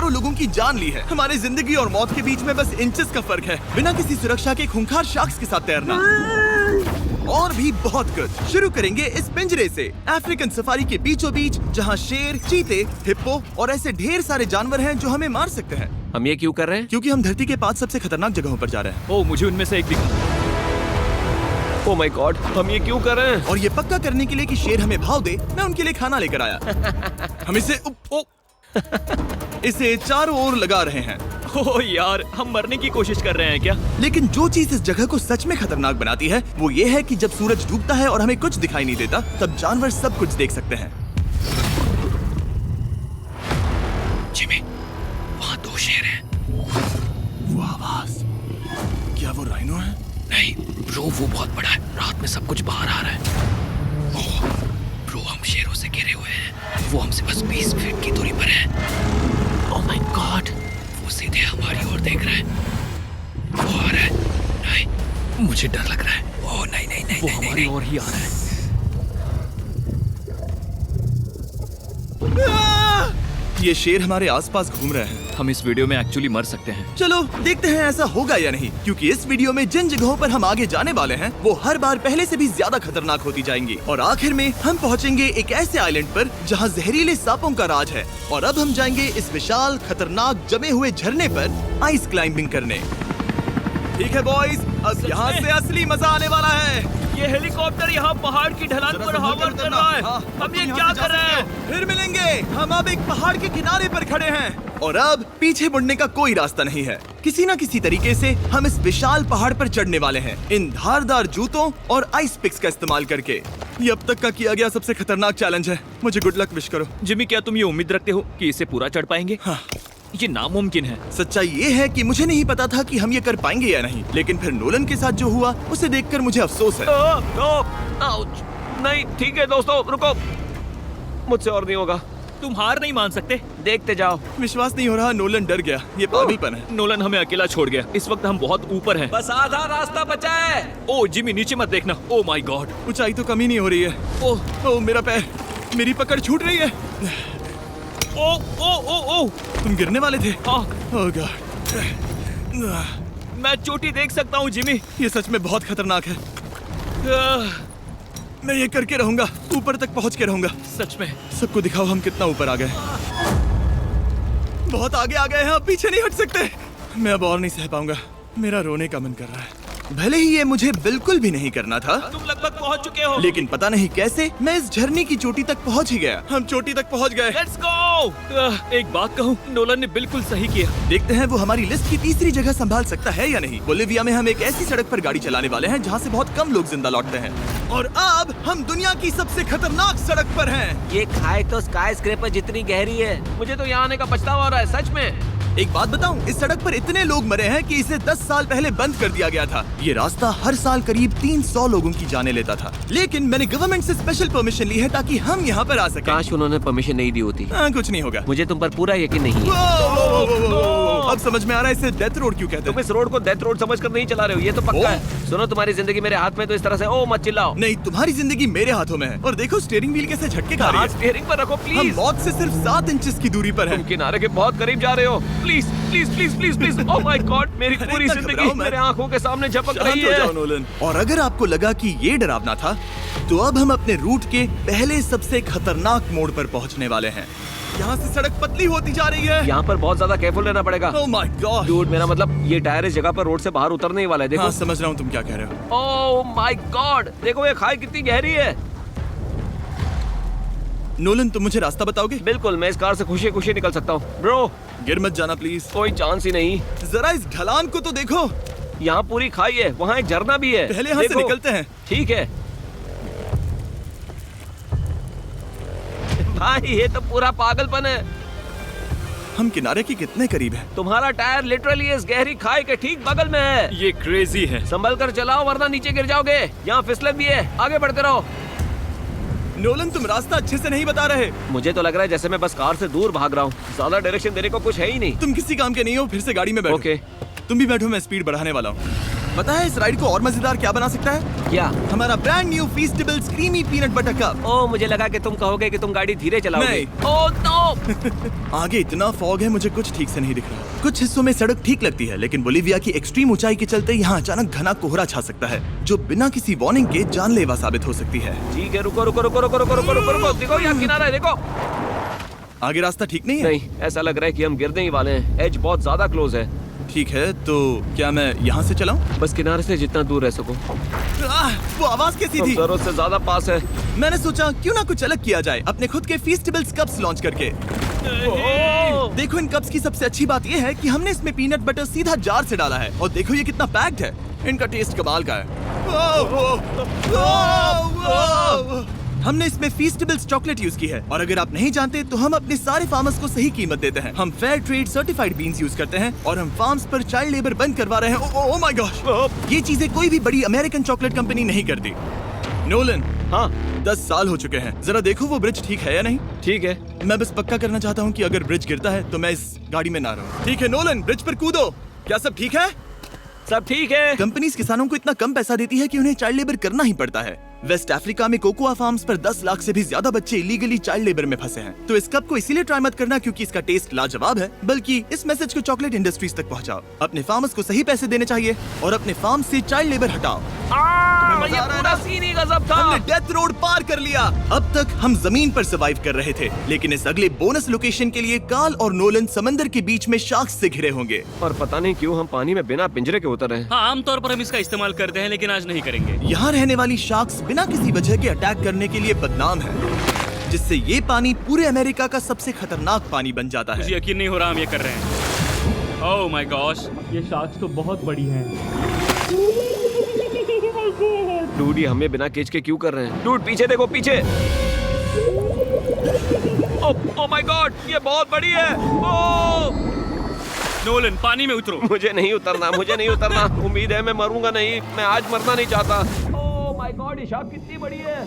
हजारों लोगों की जान ली है। हमारी जिंदगी और मौत के बीच में बस इंचेस का फर्क है। बिना किसी सुरक्षा के खूंखार शार्क्स के साथ तैरना और भी बहुत कुछ। शुरू करेंगे इस पिंजरे से, अफ्रीकन सफारी के बीचों बीच, जहाँ शेर, चीते, हिप्पो और ऐसे ढेर सारे जानवर हैं जो हमें मार सकते हैं। हम ये क्यों कर रहे हैं? क्योंकि हम धरती के 5 सबसे खतरनाक जगहों पर जा रहे हैं। ओह, मुझे उनमें से एक दिखा। ओह माय गॉड, हम ये क्यों कर रहे हैं? और ये पक्का करने के लिए कि शेर हमें भाव दे, मैं उनके लिए खाना लेकर आया। हम इसे चारों ओर लगा रहे हैं। ओह यार, हम मरने की कोशिश कर रहे हैं क्या? लेकिन जो चीज इस जगह को सच में खतरनाक बनाती है वो ये है कि जब सूरज डूबता है और हमें कुछ दिखाई नहीं देता, तब जानवर सब कुछ देख सकते हैं। जिमी, वहाँ 2 शेर हैं। वो आवाज, क्या वो राइनो है? नहीं ब्रो, वो बहुत बड़ा है। रात में सब कुछ बाहर आ रहा है। ओह ब्रो, हम शेरों से घिरे हुए हैं। वो हमसे बस 20 फीट की दूरी पर है। ओह माय गॉड, वो सीधे हमारी ओर देख रहा है। वो आ रहा है। नहीं, मुझे डर लग रहा है। ओह नहीं नहीं नहीं, वो नहीं, हमारी नहीं। ओर ही आ रहा है। ये शेर हमारे आसपास घूम रहे हैं। हम इस वीडियो में एक्चुअली मर सकते हैं। चलो देखते हैं ऐसा होगा या नहीं, क्योंकि इस वीडियो में जिन जगहों पर हम आगे जाने वाले हैं वो हर बार पहले से भी ज्यादा खतरनाक होती जाएंगी। और आखिर में हम पहुंचेंगे एक ऐसे आइलैंड पर जहां जहरीले सांपों का राज है। और अब हम जाएंगे इस विशाल खतरनाक जमे हुए झरने पर आइस क्लाइंबिंग करने। ठीक है बॉयज, अब यहाँ से असली मजा आने वाला है। ये हेलीकॉप्टर यहाँ पहाड़ की ढलान पर हवर कर रहा है। हम ये क्या कर रहे हैं? फिर मिलेंगे। हम अब एक पहाड़ के किनारे पर खड़े हैं और अब पीछे मुड़ने का कोई रास्ता नहीं है। किसी न किसी तरीके से हम इस विशाल पहाड़ पर चढ़ने वाले हैं, इन धारदार जूतों और आइस पिक्स का इस्तेमाल करके। ये अब तक का किया गया सबसे खतरनाक चैलेंज है। मुझे गुड लक विश करो। जिमी, क्या तुम ये उम्मीद रखते हो कि इसे पूरा चढ़ पाएंगे? हाँ। ये नामुमकिन है। सच्चाई ये है कि मुझे नहीं पता था कि हम ये कर पाएंगे या नहीं, लेकिन फिर नोलन के साथ जो हुआ उसे देखकर मुझे अफसोस है। आउच। नहीं ठीक है दोस्तों, रुको, मुझसे और नहीं होगा। तुम हार नहीं मान सकते। देखते जाओ। विश्वास नहीं हो रहा, नोलन डर गया। ये पागलपन है। नोलन हमें अकेला छोड़ गया। इस वक्त हम बहुत ऊपर हैं। बस आधा रास्ता बचा है। ओह जिमी, नीचे मत देखना। Oh my God. ऊंचाई तो कमी नहीं हो रही है। ओह मेरा पैर, मेरी पकड़ छूट रही है। ओह ओह ओह ओह, तुम गिरने वाले थे। हाँ, ओह गॉड। मैं चोटी देख सकता हूँ जिमी। ये सच में बहुत खतरनाक है। मैं ये करके रहूंगा, ऊपर तक पहुंच के रहूंगा। सच में। सबको दिखाओ हम कितना ऊपर आ गए। बहुत आगे आ गए हैं, अब पीछे नहीं हट सकते। मैं अब और नहीं सह पाऊंगा। मेरा रोने का मन कर रहा है। भले ही ये मुझे बिल्कुल भी नहीं करना था, तुम लगभग पहुंच चुके हो। लेकिन पता नहीं कैसे मैं इस झरने की चोटी तक पहुंच ही गया। हम चोटी तक पहुंच गए। Let's go. एक बात कहूँ, नोलन ने बिल्कुल सही किया। देखते हैं वो हमारी लिस्ट की तीसरी जगह संभाल सकता है या नहीं। बोलिविया में हम एक ऐसी सड़क पर गाड़ी चलाने वाले हैं जहाँ से बहुत कम लोग जिंदा लौटते हैं। और अब हम दुनिया की सबसे खतरनाक सड़क पर हैं। ये खाई तो स्काई स्क्रेपर जितनी गहरी है। मुझे तो यहाँ आने का पछतावा हो रहा है, सच में। एक बात बताऊं, इस सड़क पर इतने लोग मरे हैं कि इसे 10 साल पहले बंद कर दिया गया था। ये रास्ता हर साल करीब 300 लोगों की जाने लेता था, लेकिन मैंने गवर्नमेंट से स्पेशल परमिशन ली है ताकि हम यहाँ पर आ सकें। काश उन्होंने परमिशन नहीं दी होती। कुछ नहीं होगा। मुझे तुम पर पूरा यकीन नहीं है। अब समझ में आ रहा है इसे डेथ रोड क्यों कहते तुम हैं। इस रोड को डेथ रोड समझकर नहीं चला रहे हो, ये तो पक्का है। सुनो, तुम्हारी जिंदगी मेरे हाथ में, तो इस तरह से ओ मत चिल्लाओ। नहीं, तुम्हारी जिंदगी मेरे हाथों में है। और देखो स्टीयरिंग व्हील कैसे झटके खा रही हाथ है। स्टीयरिंग पर रखो हम प्लीज। मौत से सिर्फ 7 इंचेस की दूरी पर तुम हैं। किनारे के बहुत करीब जा रहे हो। Please please please please please. Oh my God, मेरी पूरी इतना जिंदगी घबराओ मत। मेरे आंखों के सामने झपक शांत रही हो जाओ है। नोलन। और अगर आपको लगा कि ये डरावना था, तो अब हम अपने रूट के पहले सबसे खतरनाक मोड़ पर पहुंचने वाले हैं। यहाँ से सड़क पतली होती जा रही है। यहाँ पर बहुत ज्यादा केयरफुल रहना पड़ेगा। Oh my God. डूड, मेरा मतलब ये टायर इस जगह पर रोड से बाहर उतरने ही वाला है। देखो। हाँ, समझ रहा हूँ तुम क्या कह रहे हो। ओह माय गॉड, देखो ये खाई कितनी गहरी है। नोलन, तुम मुझे रास्ता बताओगे? बिल्कुल, मैं इस कार से खुशी खुशी निकल सकता हूँ। ब्रो, गिर मत जाना प्लीज। कोई चांस ही नहीं। जरा इस ढलान को तो देखो। यहाँ पूरी खाई है, वहाँ एक झरना भी है। पहले यहाँ से देखो। निकलते हैं। ठीक है भाई, ये तो पूरा पागलपन है। हम किनारे के कितने करीब हैं? तुम्हारा टायर लिटरली इस गहरी खाई के ठीक बगल में है। ये क्रेजी है। संभल कर चलाओ वरना नीचे गिर जाओगे। यहाँ फिसलन भी है, आगे बढ़ते रहो। नोलन, तुम रास्ता अच्छे से नहीं बता रहे। मुझे तो लग रहा है जैसे मैं बस कार से दूर भाग रहा हूँ। ज्यादा डायरेक्शन देने को कुछ है ही नहीं। तुम किसी काम के नहीं हो, फिर से गाड़ी में बैठो। ओके। तुम भी बैठो, मैं स्पीड बढ़ाने वाला हूँ। पता है इस राइड को और मजेदार क्या बना सकता है? क्या? हमारा brand new Feastables creamy peanut butter cup. ओ, मुझे लगा कि तुम कहोगे कि तुम गाड़ी धीरे चलाओगे। नहीं। Oh no! आगे इतना फॉग है, मुझे कुछ ठीक से नहीं दिख रहा। कुछ हिस्सों में सड़क ठीक लगती है, लेकिन बोलीविया की एक्सट्रीम ऊंचाई के चलते यहाँ अचानक घना कोहरा छा सकता है, जो बिना किसी वार्निंग के जानलेवा साबित हो सकती है। ठीक है, रुको रुको रुको रुको रुको रुको रुको रुको, देखो यहाँ किनारा है, देखो। आगे रास्ता ठीक नहीं है? नहीं, ऐसा लग रहा है कि हम गिरने ही वाले हैं। एज बहुत ज्यादा क्लोज है। ठीक है, तो क्या मैं यहाँ से चलाऊं? बस किनारे से जितना दूर रह सको। वो आवाज कैसी तुम थी? जरूरत से ज्यादा पास है। मैंने सोचा क्यों ना कुछ अलग किया जाए अपने खुद के फीस्टेबल्स कप्स लॉन्च करके। देखो इन कप्स की सबसे अच्छी बात ये है कि हमने इसमें पीनट बटर सीधा जार से डाला है, और देखो ये कितना पैक्ड है। इनका टेस्ट कमाल का है। हमने इसमें फीस्टेबल्स चॉकलेट यूज की है, और अगर आप नहीं जानते तो हम अपने सारे फार्मर्स को सही कीमत देते हैं। हम fair trade certified beans use करते हैं, और हम फार्म्स पर चाइल्ड लेबर बंद करवा रहे हैं। ओह माय गॉश, ये चीजें कोई भी बड़ी अमेरिकन चॉकलेट कंपनी नहीं करती। नोलन, हाँ 10 साल हो चुके हैं, जरा देखो वो ब्रिज ठीक है या नहीं। ठीक है। मैं बस पक्का करना चाहता हूँ कि अगर ब्रिज गिरता है तो मैं इस गाड़ी में ना रहूं। ठीक है नोलन, ब्रिज पर कूदो। क्या सब ठीक है? सब ठीक है। कंपनीज किसानों को इतना कम पैसा देती है कि उन्हें चाइल्ड लेबर करना ही पड़ता है। वेस्ट अफ्रीका में कोकोआ फार्म्स पर 10 लाख से भी ज्यादा बच्चे इलीगली चाइल्ड लेबर में फंसे हैं। तो इस कप को इसीलिए ट्राई मत करना क्योंकि इसका टेस्ट लाजवाब है, बल्कि इस मैसेज को चॉकलेट इंडस्ट्रीज तक पहुंचाओ। अपने फार्मर्स को सही पैसे देने चाहिए और अपने फार्म से चाइल्ड लेबर हटाओ। ये पूरा सीन ही गजब था। हमने डेथ रोड पार कर लिया। अब तक हम जमीन पर सर्वाइव कर रहे थे, लेकिन इस अगले बोनस लोकेशन के लिए कार्ल और नोलन समंदर के बीच में शार्क्स से घिरे होंगे। और पता नहीं क्यों हम पानी में बिना पिंजरे के उतर रहे हैं। हाँ, आमतौर पर हम इसका इस्तेमाल करते हैं, लेकिन आज नहीं करेंगे। यहाँ रहने वाली शार्क्स बिना किसी वजह के अटैक करने के लिए बदनाम है, जिससे ये पानी पूरे अमेरिका का सबसे खतरनाक पानी बन जाता मुझे है। यकीन नहीं हो रहा हम ये कर रहे हैं। ओह माय गॉश, ये शार्क्स तो बहुत बड़ी हैं। डूड, ये हमें बिना केज के क्यों कर रहे हैं? डूड पीछे देखो, पीछे। ओह माय गॉड, ये बहुत बड़ी है। ओह नोलन, पानी में उतरो। मुझे नहीं उतरना, मुझे नहीं उतरना। उम्मीद है मैं मरूंगा नहीं। मैं आज मरना नहीं चाहता। ओह माय गॉड, ये शार्क कितनी बड़ी है।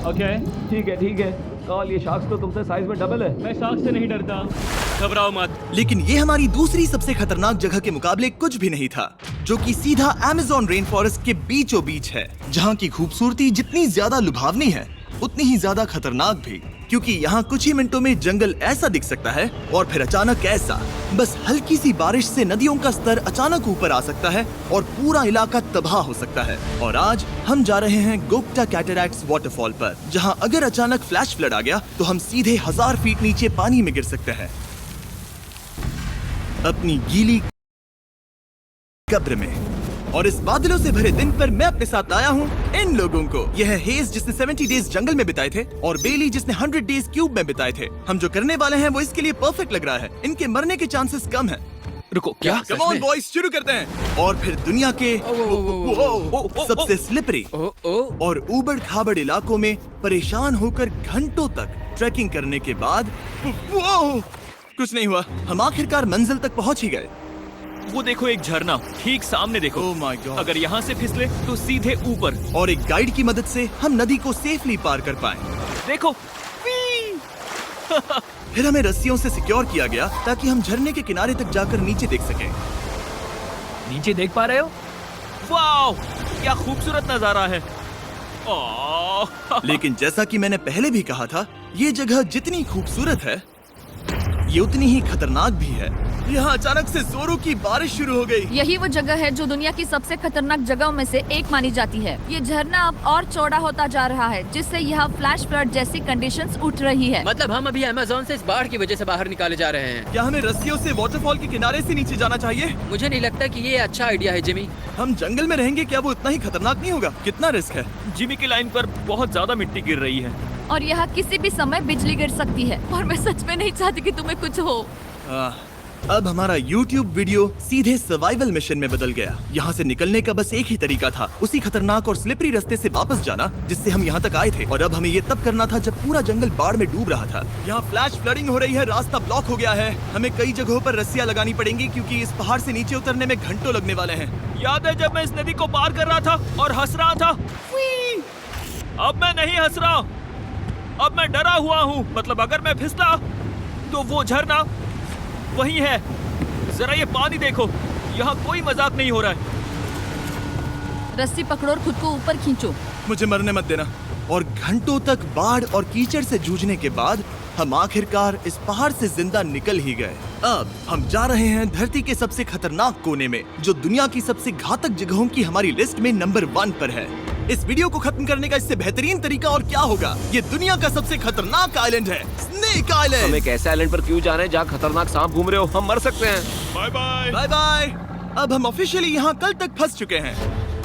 ओके, ठीक है ठीक है। कॉल, ये शार्क्स तो तुमसे साइज में डबल है। मैं शार्क से नहीं डरता, घबराओ मत। लेकिन ये हमारी दूसरी सबसे खतरनाक जगह के मुकाबले कुछ भी नहीं था, जो कि सीधा अमेज़न रेन फॉरेस्ट के बीचों बीच है, जहाँ की खूबसूरती जितनी ज्यादा लुभावनी है उतनी ही ज्यादा खतरनाक भी, क्योंकि यहाँ कुछ ही मिनटों में जंगल ऐसा दिख सकता है और फिर अचानक ऐसा। बस हल्की सी बारिश से नदियों का स्तर अचानक ऊपर आ सकता है और पूरा इलाका तबाह हो सकता है। और आज हम जा रहे हैं गोक्टा कैटरैक्ट्स वाटरफॉल पर, जहाँ अगर अचानक फ्लैश फ्लड आ गया तो हम सीधे 1000 फीट नीचे पानी में गिर सकते हैं, अपनी गीली कब्र में। और इस बादलों से भरे दिन पर मैं अपने साथ लाया हूँ इन लोगों को। यह है हेज जिसने 70 डेज जंगल में बिताए थे, और बेली जिसने 100 डेज क्यूब में बिताए थे। हम जो करने वाले हैं वो इसके लिए परफेक्ट लग रहा है। इनके मरने के चांसेस कम हैं। रुको, क्या? कम ऑन बॉयज, शुरू करते हैं। और फिर दुनिया के सबसे स्लिपरी और ऊबड़ खाबड़ इलाकों में परेशान होकर घंटों तक ट्रैकिंग करने के बाद कुछ नहीं हुआ, हम आखिरकार मंजिल तक पहुंच ही गए। वो देखो, एक झरना ठीक सामने देखो। ओह माय गॉड, अगर यहाँ से फिसले तो सीधे ऊपर। और एक गाइड की मदद से हम नदी को सेफली पार कर पाए। देखो। फिर हमें रस्सियों से सिक्योर किया गया ताकि हम झरने के किनारे तक जाकर नीचे देख सकें। नीचे देख पा रहे हो? वाओ, क्या खूबसूरत नजारा है। लेकिन जैसा कि मैंने पहले भी कहा था, ये जगह जितनी खूबसूरत है ये उतनी ही खतरनाक भी है। यहाँ अचानक से जोरों की बारिश शुरू हो गई। यही वो जगह है जो दुनिया की सबसे खतरनाक जगहों में से एक मानी जाती है। ये झरना अब और चौड़ा होता जा रहा है, जिससे यहाँ फ्लैश फ्लड जैसी कंडीशंस उठ रही है। मतलब हम अभी अमेज़न से इस बाढ़ की वजह से बाहर निकाले जा रहे हैं। क्या हमें रस्सियों से वाटरफॉल के किनारे से नीचे जाना चाहिए? मुझे नहीं लगता कि ये अच्छा आइडिया है जिमी। हम जंगल में रहेंगे, क्या वो इतना ही खतरनाक नहीं होगा? कितना रिस्क है? जिमी की लाइन पर बहुत ज्यादा मिट्टी गिर रही है, और यहाँ किसी भी समय बिजली गिर सकती है, और मैं सच में नहीं चाहती कि तुम्हें कुछ हो। अब हमारा YouTube वीडियो सीधे सर्वाइवल मिशन में बदल गया। यहाँ से निकलने का बस एक ही तरीका था, उसी खतरनाक और स्लिपरी रास्ते से वापस जाना जिससे हम यहाँ तक आए थे। और अब हमें ये तब करना था जब पूरा जंगल बाढ़ में डूब रहा था। यहाँ फ्लैश फ्लडिंग हो रही है, रास्ता ब्लॉक हो गया है। हमें कई जगहों पर रस्सियाँ लगानी पड़ेंगी क्योंकि इस पहाड़ से नीचे उतरने में घंटों लगने वाले हैं। याद है जब मैं इस नदी को पार कर रहा था और हंस रहा था? अब मैं नहीं हंस रहा, अब मैं डरा हुआ हूँ। मतलब अगर मैं फिसला तो वो झरना वही है। जरा ये पानी देखो, यहाँ कोई मजाक नहीं हो रहा है। रस्सी पकड़ो और खुद को ऊपर खींचो। मुझे मरने मत देना। और घंटों तक बाढ़ और कीचड़ से जूझने के बाद हम आखिरकार इस पहाड़ से जिंदा निकल ही गए। अब हम जा रहे हैं धरती के सबसे खतरनाक कोने में, जो दुनिया की सबसे घातक जगहों की हमारी लिस्ट में नंबर 1 पर है। इस वीडियो को खत्म करने का इससे बेहतरीन तरीका और क्या होगा? ये दुनिया का सबसे खतरनाक आइलैंड है, स्नेक हम आइलैंड। एक ऐसे आइलैंड पर क्यों जा रहे हैं जहाँ खतरनाक सांप घूम रहे हो? हम मर सकते हैं। Bye bye. Bye bye. अब हम ऑफिशियली यहाँ कल तक फंस चुके हैं।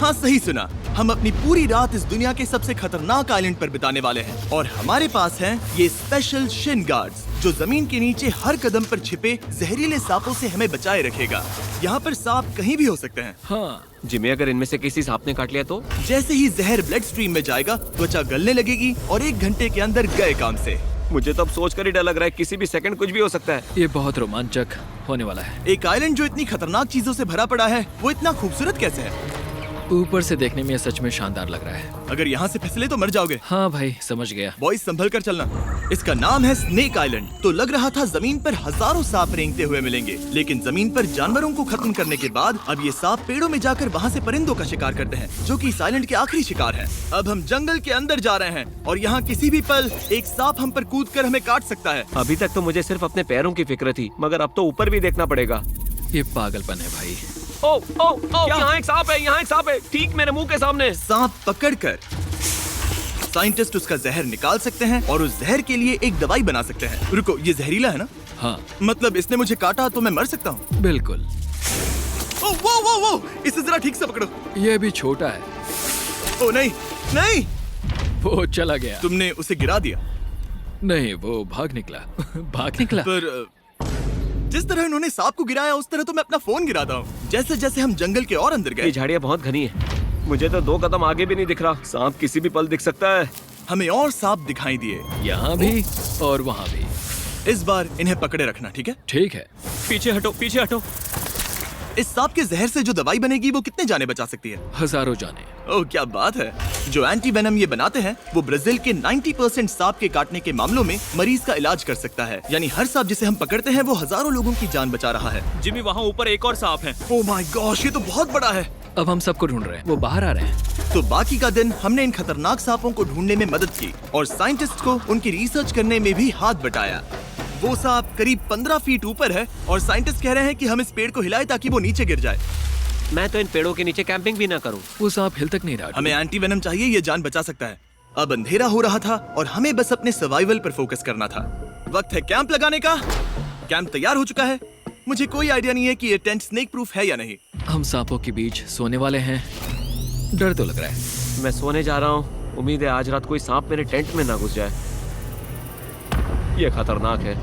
हाँ, सही सुना। हम अपनी पूरी रात इस दुनिया के सबसे खतरनाक आइलैंड पर बिताने वाले हैं और हमारे पास हैं ये स्पेशल शिन गार्ड्स, जो जमीन के नीचे हर कदम पर छिपे जहरीले सांपों से हमें बचाए रखेगा। यहाँ पर सांप कहीं भी हो सकते हैं। हाँ जिमी, अगर इनमें से किसी सांप ने काट लिया तो? जैसे ही जहर ब्लड स्ट्रीम में जाएगा, त्वचा गलने लगेगी और 1 घंटे के अंदर गए काम से। मुझे तो अब सोचकर ही डर लग रहा है, किसी भी सेकंड कुछ भी हो सकता है। ये बहुत रोमांचक होने वाला है। एक आइलैंड जो इतनी खतरनाक चीजों से भरा पड़ा है, वो इतना खूबसूरत कैसे है? ऊपर से देखने में ये सच में शानदार लग रहा है। अगर यहाँ से फिसले तो मर जाओगे। हाँ भाई, समझ गया। बॉयज, संभल कर चलना। इसका नाम है स्नेक आइलैंड। तो लग रहा था जमीन पर हजारों सांप रेंगते हुए मिलेंगे, लेकिन जमीन पर जानवरों को खत्म करने के बाद अब ये सांप पेड़ों में जाकर वहाँ से परिंदों का शिकार करते हैं, जो कि इस आइलैंड के आखिरी शिकार हैं। अब हम जंगल के अंदर जा रहे हैं और यहाँ किसी भी पल एक सांप हम पर कूदकर हमें काट सकता है। अभी तक तो मुझे सिर्फ अपने पैरों की फिक्र थी, मगर अब तो ऊपर भी देखना पड़ेगा। ये पागलपन है भाई। ओ ओ ओ, यहाँ एक सांप है, यहाँ एक सांप है, ठीक मेरे मुंह के सामने। सांप पकड़कर साइंटिस्ट उसका जहर निकाल सकते हैं और उस जहर के लिए एक दवाई बना सकते हैं। रुको, ये जहरीला है ना? हाँ मतलब इसने मुझे काटा तो मैं मर सकता हूँ? बिल्कुल। ओ वो, इसे जरा ठीक से पकड़ो। ये भी छोटा है। ओ नहीं नहीं, वो चला गया। तुमने उसे गिरा दिया। नहीं, वो भाग निकला। भाग निकला। पर जिस तरह इन्होंने सांप को गिराया, उस तरह तो मैं अपना फोन गिराता हूँ। जैसे जैसे हम जंगल के और अंदर ये गए, झाड़ियाँ बहुत घनी है, मुझे तो 2 कदम आगे भी नहीं दिख रहा। सांप किसी भी पल दिख सकता है। हमें और सांप दिखाई दिए। यहाँ भी और वहाँ भी। इस बार इन्हें पकड़े रखना, ठीक है? ठीक है। पीछे हटो, पीछे हटो। इस सांप के जहर से जो दवाई बनेगी, वो कितने जाने बचा सकती है? हजारों जाने। ओह, क्या बात है। जो एंटी वेनम ये बनाते हैं, वो ब्राजील के 90% सांप के काटने के मामलों में मरीज का इलाज कर सकता है। यानी हर सांप जिसे हम पकड़ते हैं, वो हजारों लोगों की जान बचा रहा है। जिमी, वहाँ ऊपर एक और सांप है। ओह माय गॉश, ये तो बहुत बड़ा है। अब हम सबको ढूंढ रहे हैं। वो बाहर आ रहे हैं। तो बाकी का दिन हमने इन खतरनाक सांपों को ढूंढने में मदद की और साइंटिस्ट को उनकी रिसर्च करने में भी हाथ बटाया। वो सांप करीब 15 फीट ऊपर है और साइंटिस्ट कह रहे हैं कि हम इस पेड़ को हिलाएं ताकि वो नीचे गिर जाए। मैं तो इन पेड़ों के नीचे कैंपिंग भी ना करूं। वो सांप हिल तक नहीं रहा। हमें एंटी वेनम चाहिए, ये जान बचा सकता है। अब अंधेरा हो रहा था और हमें बस अपने सर्वाइवल पर फोकस करना था। वक्त है कैंप लगाने का। कैंप तैयार हो चुका है। मुझे कोई आइडिया नहीं है कि ये टेंट स्नेक प्रूफ है या नहीं। हम सांपों के बीच सोने वाले हैं। डर तो लग रहा है। मैं सोने जा रहा हूँ। उम्मीद है आज रात कोई सांप मेरे टेंट में ना घुस जाए। ये खतरनाक है।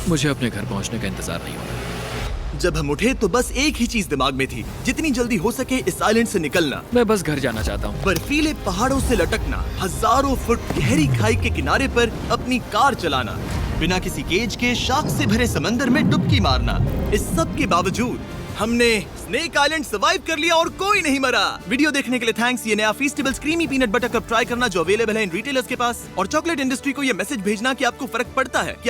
मुझे अपने घर पहुंचने का इंतजार नहीं हो रहा। जब हम उठे तो बस एक ही चीज दिमाग में थी, जितनी जल्दी हो सके इस आइलैंड से निकलना। मैं बस घर जाना चाहता हूँ। बर्फीले पहाड़ों से लटकना, हजारों फुट गहरी खाई के किनारे पर अपनी कार चलाना, बिना किसी केज के शार्क से भरे समंदर में डुबकी मारना। इस सब के बावजूद हमने स्नेक आइलैंड सर्वाइव कर लिया और कोई नहीं मरा। वीडियो देखने के लिए थैंक्स। ये नया Feastables creamy peanut butter cup try करना, जो अवेलेबल है इन रिटेलर्स के पास। और चॉकलेट इंडस्ट्री को ये मैसेज भेजना कि आपको फर्क पड़ता है कि आप